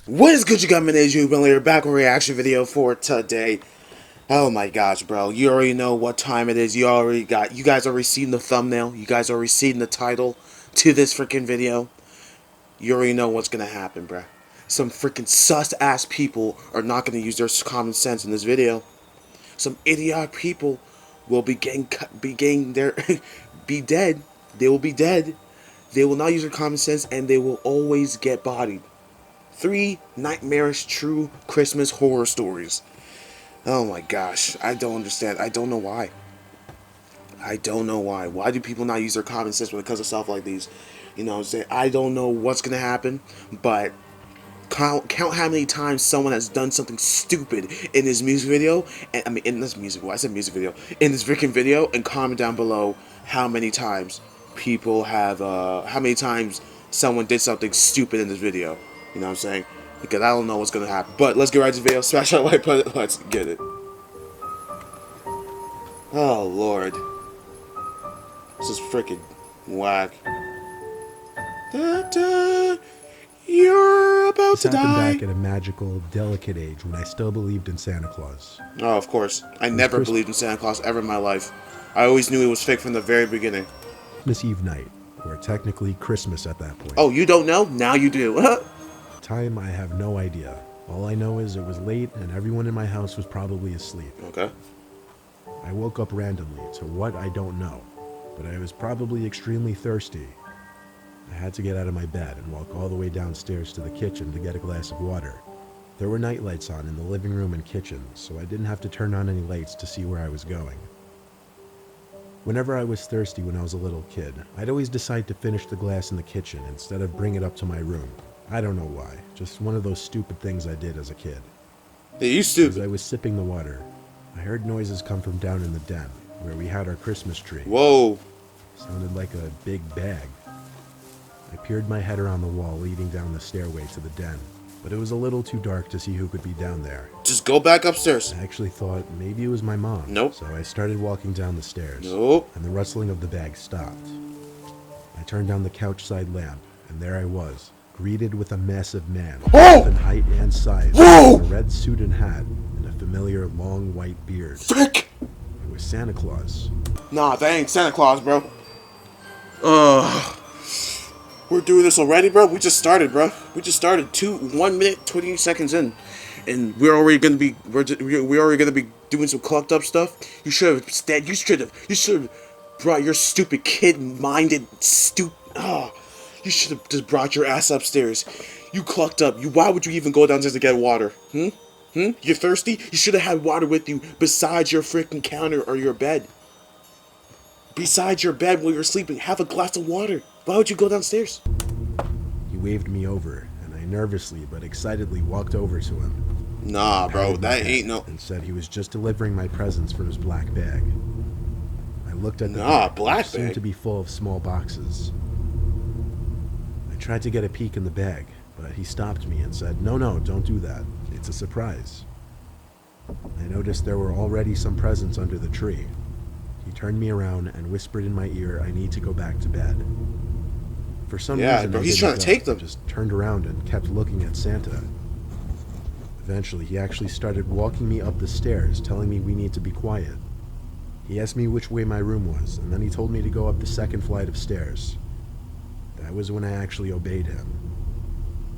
What is good, you got? My name is Later, back with a reaction video for today. Oh my gosh, bro. You already know what time it is. You guys already seen the thumbnail. You guys already seen the title to this freaking video. You already know what's gonna happen, bro. Some freaking sus-ass people are not gonna use their common sense in this video. Some idiotic people will be getting their, be dead. They will be dead. They will not use their common sense, and they will always get bodied. 3 nightmarish true Christmas horror stories. Oh my gosh, I don't understand. I don't know why. I don't know why. Why do people not use their common sense when it comes to stuff like these? You know what I'm saying? I don't know what's gonna happen, but count how many times someone has done something stupid in this music video, and I mean in this music, well, I said music video, in this freaking video, and comment down below how many times people have, how many times someone did something stupid in this video. You know what I'm saying? Because I don't know what's gonna happen. But let's get right to the video. Smash that like button. Let's get it. Oh Lord, this is freaking whack. Da, da, you're about to die. Happened back at a magical, delicate age when I still believed in Santa Claus. Oh, of course. I never believed in Santa Claus ever in my life. I always knew it was fake from the very beginning. Christmas Eve night, or technically Christmas at that point. Oh, you don't know? Now you do. Time, I have no idea. All I know is it was late and everyone in my house was probably asleep. Okay. I woke up randomly to what I don't know, but I was probably extremely thirsty. I had to get out of my bed and walk all the way downstairs to the kitchen to get a glass of water. There were night lights on in the living room and kitchen, so I didn't have to turn on any lights to see where I was going. Whenever I was thirsty when I was a little kid, I'd always decide to finish the glass in the kitchen instead of bring it up to my room. I don't know why, just one of those stupid things I did as a kid. Hey, you stupid. As I was sipping the water, I heard noises come from down in the den, where we had our Christmas tree. Whoa. Sounded like a big bag. I peered my head around the wall leading down the stairway to the den, but it was a little too dark to see who could be down there. Just go back upstairs. I actually thought maybe it was my mom. Nope. So I started walking down the stairs. Nope. And the rustling of the bag stopped. I turned down the couch side lamp, and there I was, greeted with a massive man, both in height and size, with a red suit and hat, and a familiar long white beard. Frick! It was Santa Claus. Nah, that ain't Santa Claus, bro. We're doing this already, bro? We just started, bro. We just started 1 minute, 20 seconds in. And we're already gonna be, we're already gonna be doing some clucked up stuff. You should have brought your stupid kid-minded, you should have just brought your ass upstairs. You clucked up. Why would you even go downstairs to get water? You're thirsty? You should have had water with you besides your freaking counter or your bed. Besides your bed while you're sleeping, have a glass of water. Why would you go downstairs? He waved me over, and I nervously but excitedly walked over to him. Nah, bro, that ain't no... And said he was just delivering my presents for his black bag. I looked at the bag, which seemed to be full of small boxes. I tried to get a peek in the bag, but he stopped me and said, No, don't do that. It's a surprise. I noticed there were already some presents under the tree. He turned me around and whispered in my ear I need to go back to bed. For some reason, bro, he's trying to take them. I just turned around and kept looking at Santa. Eventually, he actually started walking me up the stairs, telling me we need to be quiet. He asked me which way my room was, and then he told me to go up the second flight of stairs. That was when I actually obeyed him.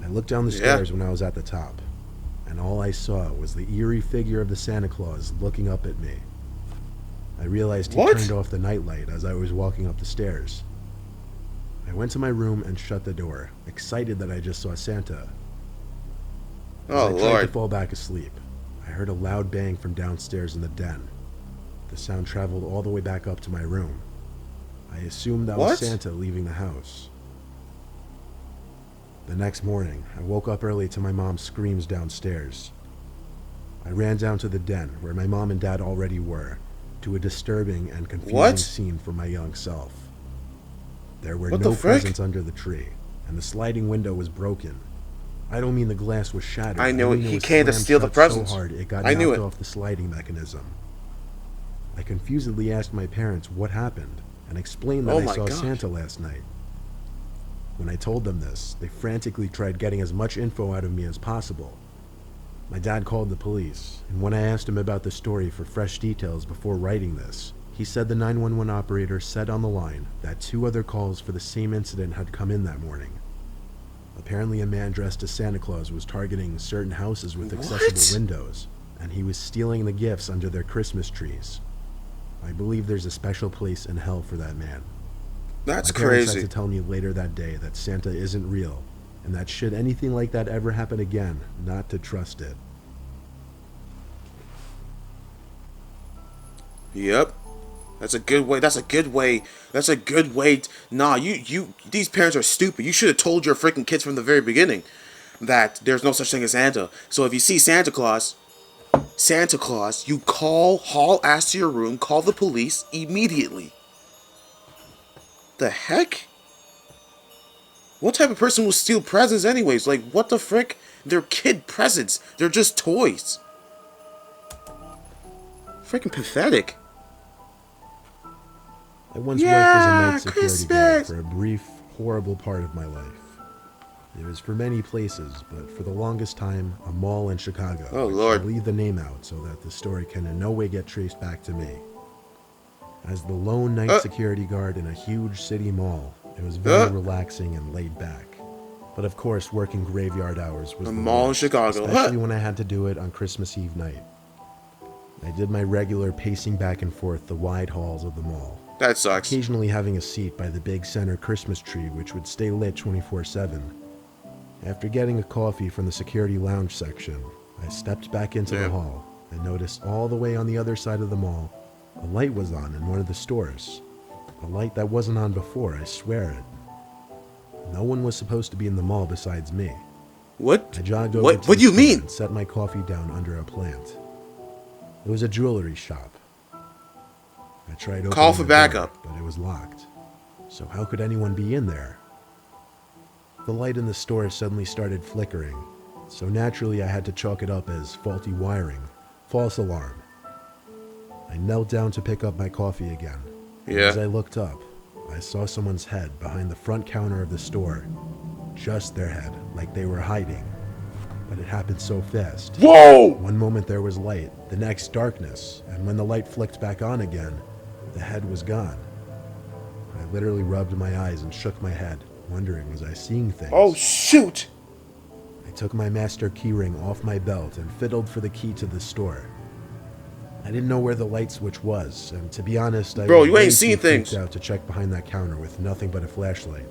I looked down the stairs when I was at the top, and all I saw was the eerie figure of the Santa Claus looking up at me. I realized he turned off the nightlight as I was walking up the stairs. I went to my room and shut the door, excited that I just saw Santa. As I tried to fall back asleep, I heard a loud bang from downstairs in the den. The sound traveled all the way back up to my room. I assumed that was Santa leaving the house. The next morning, I woke up early to my mom's screams downstairs. I ran down to the den, where my mom and dad already were, to a disturbing and confusing scene for my young self. There were no presents under the tree, and the sliding window was broken. I don't mean the glass was shattered. I knew it. He came to steal the presents. So hard it got knocked off the sliding mechanism. I confusedly asked my parents what happened, and explained that I saw Santa last night. When I told them this, they frantically tried getting as much info out of me as possible. My dad called the police, and when I asked him about the story for fresh details before writing this, he said the 911 operator said on the line that 2 other calls for the same incident had come in that morning. Apparently a man dressed as Santa Claus was targeting certain houses with accessible windows, and he was stealing the gifts under their Christmas trees. I believe there's a special place in hell for that man. That's My parents crazy. had to tell me later that day that Santa isn't real, and that should anything like that ever happen again, not to trust it. Yep. That's a good way. That's a good way. That's a good way. Nah, these parents are stupid. You should have told your freaking kids from the very beginning that there's no such thing as Santa. So if you see Santa Claus, you haul ass to your room, call the police immediately. The heck? What type of person will steal presents anyways? Like, what the frick? They're kid presents. They're just toys. Freaking pathetic. I once worked as a night security guard Christmas. for a brief, horrible part of my life. It was for many places, but for the longest time, a mall in Chicago. Oh, which Lord. I'll leave the name out so that the story can in no way get traced back to me. As the lone night security guard in a huge city mall, it was very relaxing and laid back. But of course, working graveyard hours was A the mall in worst, Chicago. especially when I had to do it on Christmas Eve night. I did my regular pacing back and forth the wide halls of the mall, That sucks. occasionally having a seat by the big center Christmas tree which would stay lit 24/7. After getting a coffee from the security lounge section, I stepped back into the hall and noticed all the way on the other side of the mall, a light was on in one of the stores. A light that wasn't on before, I swear it. No one was supposed to be in the mall besides me. What? I jogged over What to do the you store mean? and set my coffee down under a plant. It was a jewelry shop. I tried opening Call for the door, backup. but it was locked. So how could anyone be in there? The light in the store suddenly started flickering, so naturally I had to chalk it up as faulty wiring, false alarm. I knelt down to pick up my coffee again. And as I looked up, I saw someone's head behind the front counter of the store. Just their head, like they were hiding. But it happened so fast. Whoa! One moment there was light, the next darkness, and when the light flicked back on again, the head was gone. I literally rubbed my eyes and shook my head, wondering, was I seeing things? Oh, shoot! I took my master keyring off my belt and fiddled for the key to the store. I didn't know where the light switch was, and to be honest, I Bro, was you ain't way seen too freaked things. out to check behind that counter with nothing but a flashlight.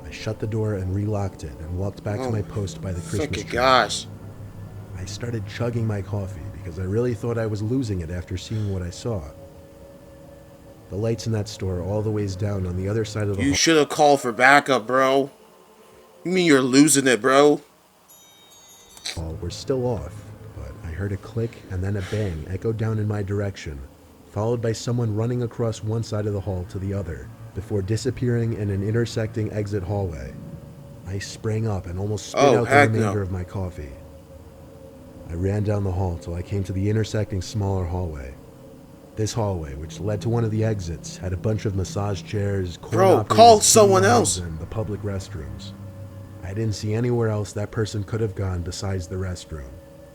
I shut the door and relocked it and walked back to my post by the Christmas Fucking tree. gosh. I started chugging my coffee because I really thought I was losing it after seeing what I saw. The lights in that store all the ways down on the other side of the You should have called for backup, bro. You mean you're losing it, bro? hall were still off, but I heard a click and then a bang echoed down in my direction, followed by someone running across one side of the hall to the other, before disappearing in an intersecting exit hallway. I sprang up and almost spit out the heck remainder no. of my coffee. I ran down the hall till I came to the intersecting smaller hallway. This hallway, which led to one of the exits, had a bunch of massage chairs, Bro, coin-operated call TV someone knobs, else. and the public restrooms. I didn't see anywhere else that person could have gone besides the restroom,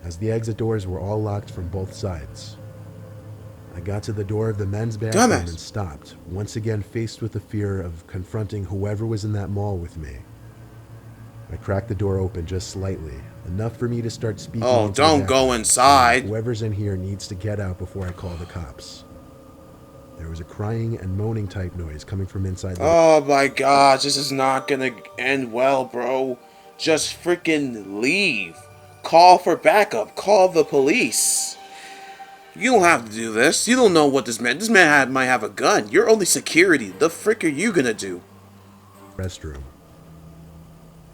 as the exit doors were all locked from both sides. I got to the door of the men's bathroom Dumbass. and stopped, once again faced with the fear of confronting whoever was in that mall with me. I cracked the door open just slightly, enough for me to start speaking. Oh, into the don't go bathroom, inside. saying, whoever's in here needs to get out before I call the cops. There was a crying and moaning type noise coming from inside the Oh my gosh, this is not gonna end well, bro. Just freaking leave. Call for backup. Call the police. You don't have to do this. You don't know what this man. This man might have a gun. You're only security. The frick are you gonna do? restroom.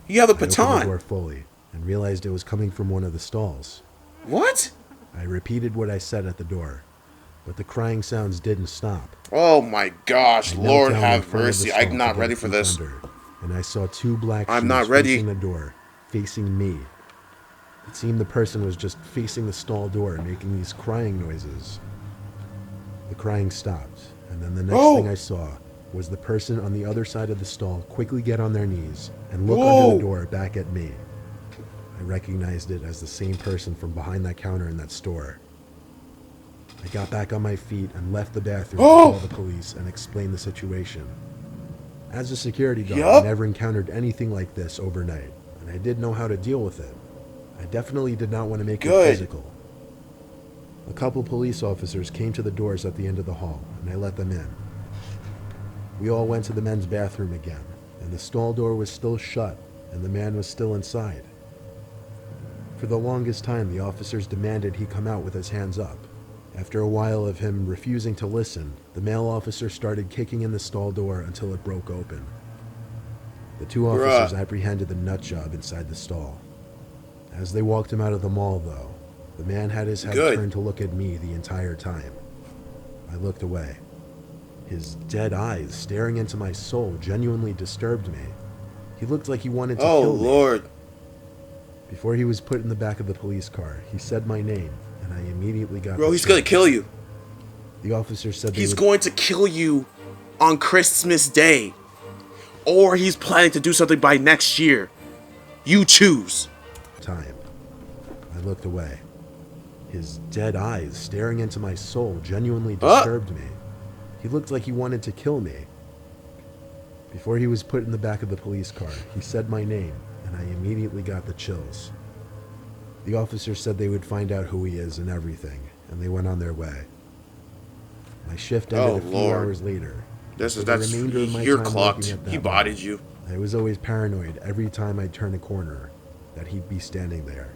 You have a I opened the door baton. fully and realized it was coming from one of the stalls. What? I repeated what I said at the door, but the crying sounds didn't stop. Oh my gosh, I knelt Lord down in have front of the mercy. stall I'm to not get ready a for peek this. under, and I saw two black I'm shoes not ready. facing the door, facing me. It seemed the person was just facing the stall door, making these crying noises. The crying stopped, and then the next Oh! thing I saw was the person on the other side of the stall quickly get on their knees and look Whoa. under the door back at me. I recognized it as the same person from behind that counter in that store. I got back on my feet and left the bathroom to call the police and explain the situation. As a security guard, I never encountered anything like this overnight, and I did know how to deal with it. I definitely did not want to make it physical. A couple police officers came to the doors at the end of the hall, and I let them in. We all went to the men's bathroom again, and the stall door was still shut, and the man was still inside. For the longest time, the officers demanded he come out with his hands up. After a while of him refusing to listen, the male officer started kicking in the stall door until it broke open. The two officers apprehended the nut job inside the stall. As they walked him out of the mall, though, the man had his head turned to look at me the entire time. I looked away. His dead eyes staring into my soul genuinely disturbed me. He looked like he wanted to kill me. Oh, Lord. Before he was put in the back of the police car, he said my name, and I immediately got... Bro, he's gonna kill you. The officer said he's going to kill you on Christmas Day. Or he's planning to do something by next year. You choose. Time. I looked away. His dead eyes staring into my soul genuinely disturbed me. He looked like he wanted to kill me. Before he was put in the back of the police car, he said my name, and I immediately got the chills. The officer said they would find out who he is and everything, and they went on their way. My shift ended a few hours later. That's your clocked. He bodied you. I was always paranoid every time I turned a corner that he'd be standing there.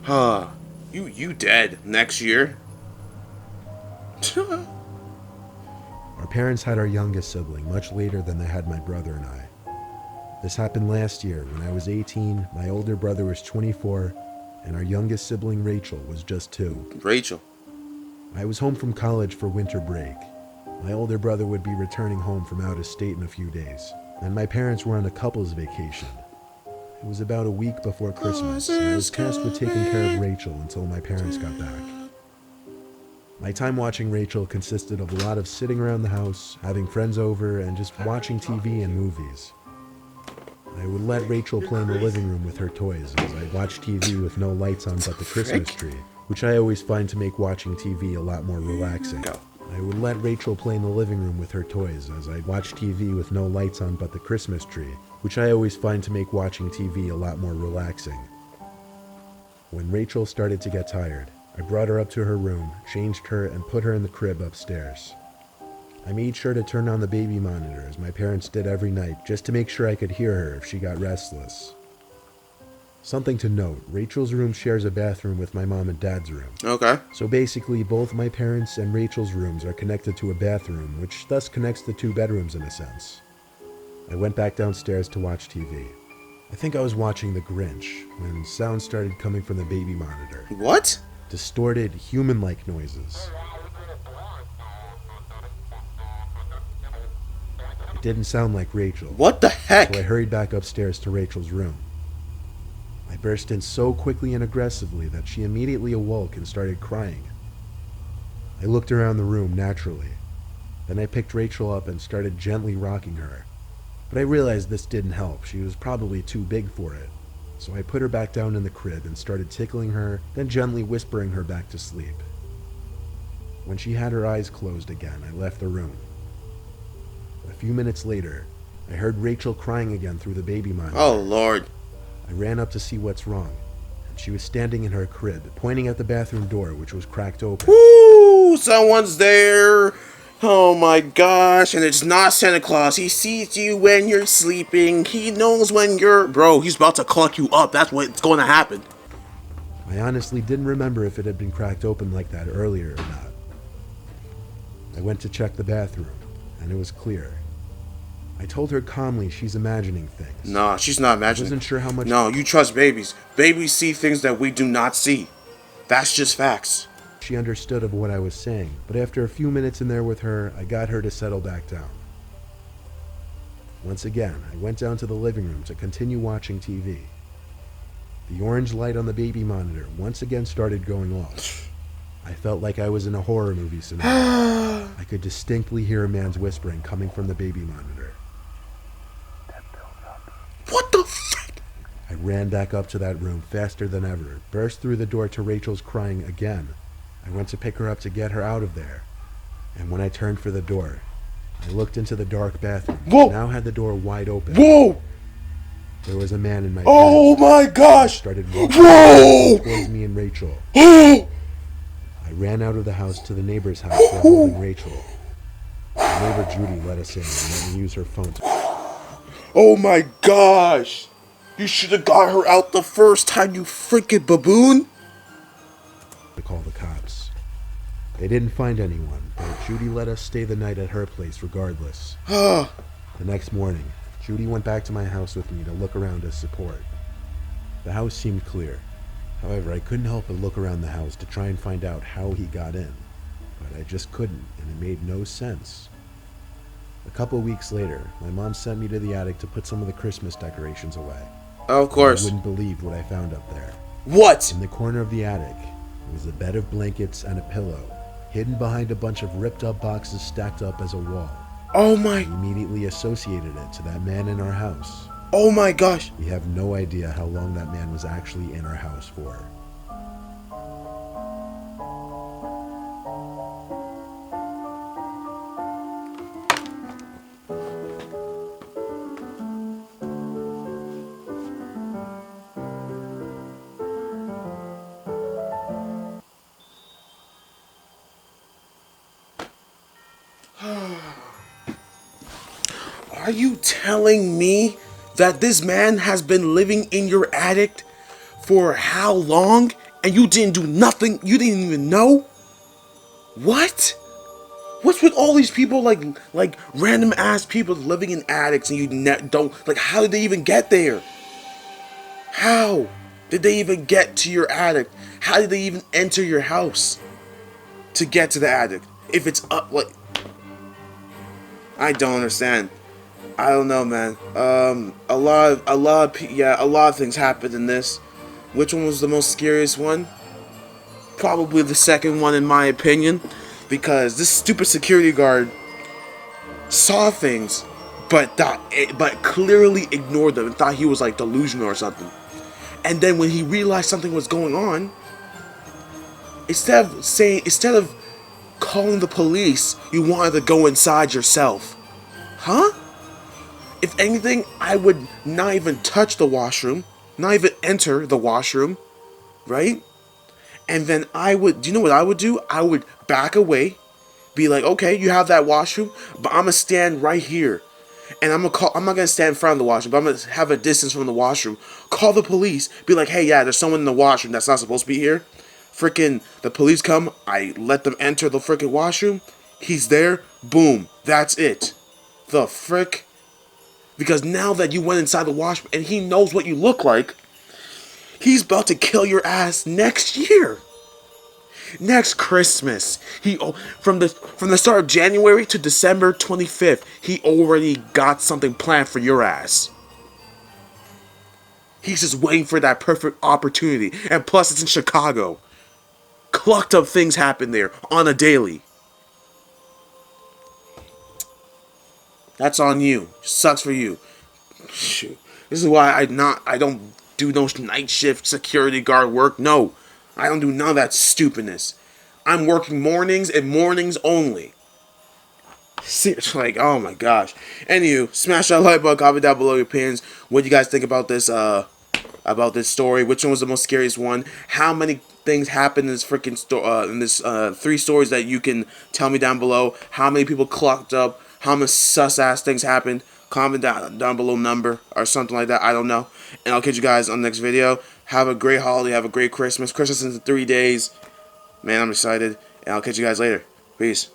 Huh. You dead next year? Our parents had our youngest sibling much later than they had my brother and I. This happened last year when I was 18, my older brother was 24, and our youngest sibling Rachel was just 2. Rachel. I was home from college for winter break. My older brother would be returning home from out of state in a few days, and my parents were on a couple's vacation. It was about a week before Christmas, and I was tasked with taking care of Rachel until my parents got back. My time watching Rachel consisted of a lot of sitting around the house, having friends over, and just watching TV and movies. I would let Rachel play in the living room with her toys as I watched TV with no lights on but the Christmas tree, which I always find to make watching TV a lot more relaxing. I would let Rachel play in the living room with her toys as I watched TV with no lights on but the Christmas tree, which I always find to make watching TV a lot more relaxing. When Rachel started to get tired, I brought her up to her room, changed her, and put her in the crib upstairs. I made sure to turn on the baby monitor as my parents did every night just to make sure I could hear her if she got restless. Something to note, Rachel's room shares a bathroom with my mom and dad's room. Okay. So basically, both my parents' and Rachel's rooms are connected to a bathroom, which thus connects the 2 bedrooms in a sense. I went back downstairs to watch TV. I think I was watching The Grinch when sound started coming from the baby monitor. What? Distorted, human-like noises. It didn't sound like Rachel. What the heck? So I hurried back upstairs to Rachel's room. I burst in so quickly and aggressively that she immediately awoke and started crying. I looked around the room naturally. Then I picked Rachel up and started gently rocking her. But I realized this didn't help. She was probably too big for it. So I put her back down in the crib and started tickling her, then gently whispering her back to sleep. When she had her eyes closed again, I left the room. A few minutes later, I heard Rachel crying again through the baby monitor. Oh, Lord. I ran up to see what's wrong, and she was standing in her crib, pointing at the bathroom door, which was cracked open. Woo! Someone's there! Oh my gosh, and it's not Santa Claus. He sees you when you're sleeping. He knows when you're... Bro, he's about to cluck you up. That's what's going to happen. I honestly didn't remember if it had been cracked open like that earlier or not. I went to check the bathroom, and it was clear. I told her calmly she's imagining things. Nah, she's not imagining. I wasn't sure how much... No, you trust babies. Babies see things that we do not see. That's just facts. She understood of what I was saying, but after a few minutes in there with her, I got her to settle back down. Once again, I went down to the living room to continue watching TV. The orange light on the baby monitor once again started going off. I felt like I was in a horror movie scenario. I could distinctly hear a man's whispering coming from the baby monitor. What the fuck? I ran back up to that room faster than ever, burst through the door to Rachel's crying again. I went to pick her up to get her out of there. And when I turned for the door, I looked into the dark bathroom. Whoa! Now had the door wide open. Whoa! There was a man in my Oh pants. my gosh! Started walking Whoa! towards me and Rachel. Oh! I ran out of the house to the neighbor's house while holding Rachel. The neighbor Judy let us in and let me use her phone to Oh my gosh! You should have got her out the first time, you freaking baboon! call the cops. They didn't find anyone, but Judy let us stay the night at her place regardless. The next morning, Judy went back to my house with me to look around as support. The house seemed clear. However, I couldn't help but look around the house to try and find out how he got in. But I just couldn't, and it made no sense. A couple weeks later, my mom sent me to the attic to put some of the Christmas decorations away. Of course. I wouldn't believe what I found up there. What? In the corner of the attic was a bed of blankets and a pillow, hidden behind a bunch of ripped up boxes stacked up as a wall. Oh I my... immediately associated it to that man in our house. Oh my gosh. We have no idea how long that man was actually in our house for. Are you telling me that this man has been living in your attic for how long and you didn't do nothing? You didn't even know? What? What's with all these people like random ass people living in attics and you don't like, how did they even get there? How did they even get to your attic? How did they even enter your house to get to the attic? If it's up, like, I don't understand. I don't know, man. A lot of things happened in this. Which one was the most scariest one? Probably the second one, in my opinion, because this stupid security guard saw things, but clearly ignored them and thought he was like delusional or something. And then when he realized something was going on, instead of calling the police, you wanted to go inside yourself. Huh? If anything, I would not even touch the washroom, not even enter the washroom, right? And then do you know what I would do? I would back away, be like, okay, you have that washroom, but I'm gonna stand right here. And I'm not gonna stand in front of the washroom, but I'm gonna have a distance from the washroom. Call the police, be like, hey, yeah, there's someone in the washroom that's not supposed to be here. Freaking, the police come, I let them enter the freaking washroom. He's there, boom, that's it. The frick? Because now that you went inside the washroom and he knows what you look like, he's about to kill your ass next year. Next Christmas. From the start of January to December 25th, he already got something planned for your ass. He's just waiting for that perfect opportunity. And plus, it's in Chicago. Clucked up things happen there on a daily. That's on you. Sucks for you. Shoot. This is why I don't do no night shift security guard work. No. I don't do none of that stupidness. I'm working mornings and mornings only. Seriously, like, oh my gosh. Anywho, smash that like button, comment down below your opinions. What do you guys think about this story? Which one was the most scariest one? How many things happened in this freaking story? In this 3 stories that you can tell me down below. How many people clocked up? How many sus ass things happened? Comment down below number or something like that. I don't know. And I'll catch you guys on the next video. Have a great holiday. Have a great Christmas. Christmas is in 3 days. Man, I'm excited. And I'll catch you guys later. Peace.